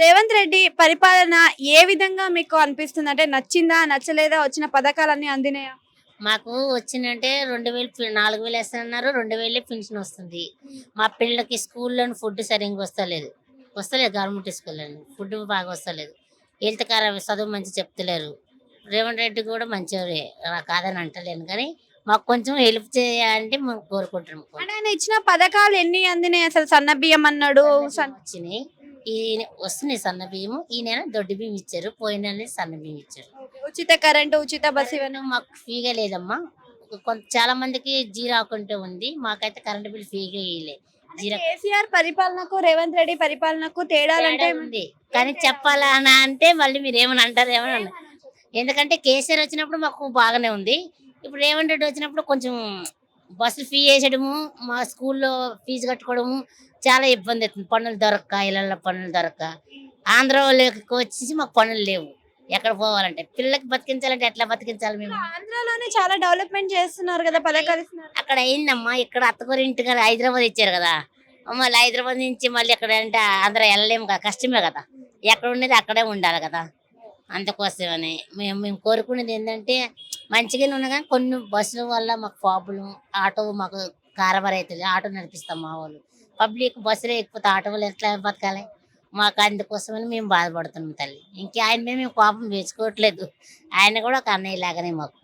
రేవంత్ రెడ్డి పరిపాలన ఏ విధంగా మీకు అనిపిస్తుంది? అంటే నచ్చిందా? నచ్చలేదా? వచ్చిన పథకాలన్నీ అందినాయా? మాకు వచ్చిందంటే 2000 4000 వేస్తున్నారు. 2000 పింఛన్ వస్తుంది. మా పిల్లలకి స్కూల్లోని ఫుడ్ సరిగ్గా వస్తలేదు గవర్నమెంట్ స్కూల్లోని ఫుడ్ బాగా వస్తలేదు. హెల్త్ చదువు మంచి చెప్తలేరు. రేవంత్ రెడ్డి కూడా మంచివారే, కాదని అంటలేను కానీ మాకు కొంచెం హెల్ప్ చేయాలంటే మేము కోరుకుంటున్నాం. అంటే ఆయన ఇచ్చిన పథకాలు ఎన్ని అందినాయి? అసలు సన్న బియ్యం అన్నాడు. సన్న బియ్యం వచ్చినాయి. ఈ వస్తున్నాయి సన్న బియ్యము. ఈ నెల దొడ్డు బియ్యం ఇచ్చారు. పోయిన నెల సన్న బియ్యం ఇచ్చారు. ఉచిత కరెంటు, ఉచిత బస్సు కరెంటు ఇవన్నీ. మాకు ఫ్రీగా లేదమ్మా. చాలా మందికి జీరో అకౌంట్ ఉంది. మాకైతే కరెంట్ బిల్ ఫ్రీగా ఇయ్యలే. అంటే జీరో కేసీఆర్ పరిపాలనకు రేవంత్ రెడ్డి పరిపాలనకు తేడాలంటే తేడా ఉంది. కానీ చెప్పాలా అని అంటే మళ్ళీ మీరు ఏమని అంటారేమో అని. ఎందుకంటే కేసీఆర్ వచ్చినప్పుడు మాకు బాగానే ఉంది. ఇప్పుడు రేవంత్ రెడ్డి వచ్చినప్పుడు కొంచెం బస్సులు ఫీ వేసడము, మా స్కూల్లో ఫీజు కట్టుకోవడము చాలా ఇబ్బంది అవుతుంది. పనులు దొరక్క, ఇళ్ళల్లో పనులు దొరక్క. ఆంధ్ర వాళ్ళకి వచ్చేసి మాకు పనులు లేవు. ఎక్కడ పోవాలంటే పిల్లలకి బతికించాలంటే ఎట్లా బతికించాలి మేము? ఆంధ్రాలోనే చాలా డెవలప్మెంట్ చేస్తున్నారు కదా, పథకాలు ఇస్తున్నారు. అక్కడ అయిందమ్మా. ఇక్కడ అత్తగారి ఇంటికి హైదరాబాద్ ఇచ్చారు కదా. మళ్ళీ హైదరాబాద్ నుంచి మళ్ళీ ఎక్కడ అంటే ఆంధ్ర వెళ్ళలేము కదా, కష్టమే కదా. ఎక్కడ ఉండేది అక్కడే ఉండాలి కదా. అందుకోసమని మేము కోరుకునేది ఏంటంటే మంచిగానే ఉన్నా కానీ కొన్ని బస్సుల వల్ల మాకు ప్రాబ్లం. ఆటో మాకు కారబార్ అవుతుంది. ఆటో నడిపిస్తాం మా వాళ్ళు. పబ్లిక్ బస్సులో ఎక్కిపోతే ఆటో వాళ్ళు ఎట్లా బతకాలి? మాకు అందుకోసమని మేము బాధపడుతున్నాం తల్లి. ఇంక ఆయన మీద మేము కోపం వేసుకోవట్లేదు. ఆయన కూడా ఒక అన్నయ్య లాగానే మాకు.